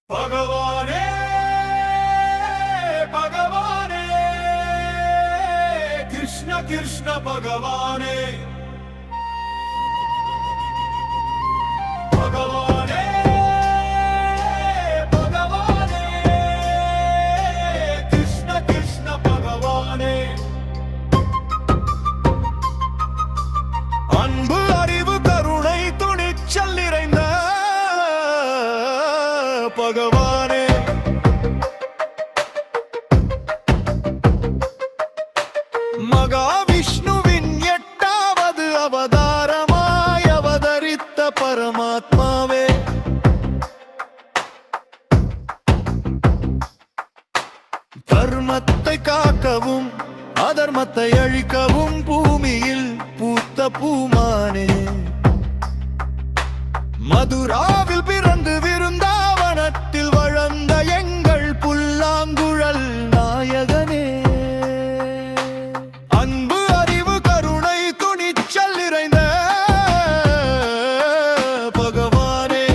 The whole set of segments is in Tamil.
பகவானே பகவானே கிருஷ்ண கிருஷ்ண பகவானே பகவானே பகவானே கிருஷ்ண கிருஷ்ண பகவானே அன்பு அறிவு கருணை துணிச்சல் நிறைந்த பகவானே மகாவிஷ்ணுவின் 8வது அவதாரமாய் அவதரித்த பரமாத்மாவே தர்மத்தை காக்கவும் அதர்மத்தை அழிக்கவும் பூமியில் பூத்த பூமானே மதுராவில் பிறந்து விருந்தாவனத்தில் வளர்ந்த எங்கள் புல்லாங்குழல் நாயகனே அன்பு அறிவு கருணை துணிச்சல் நிறைந்த பகவானே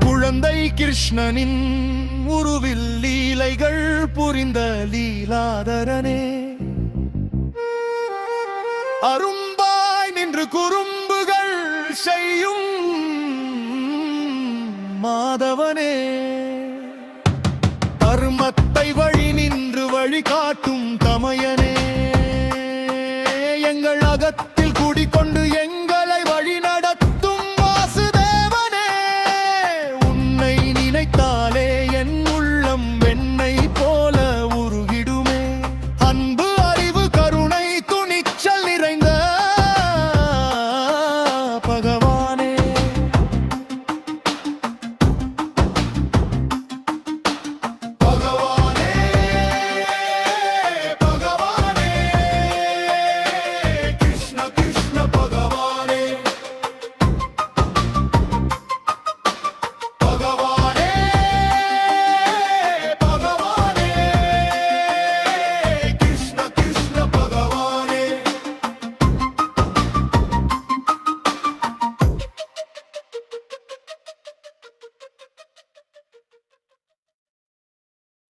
குழந்தை கிருஷ்ணனின் உருவில் லீலைகள் புரிந்த லீலாதரனே அரும்பாய் நின்று குறும்புகள் செய்யும் மாதவனே தர்மத்தை வழி நின்று வழிகாட்டும் தமையனே எங்கள் அகத்தில்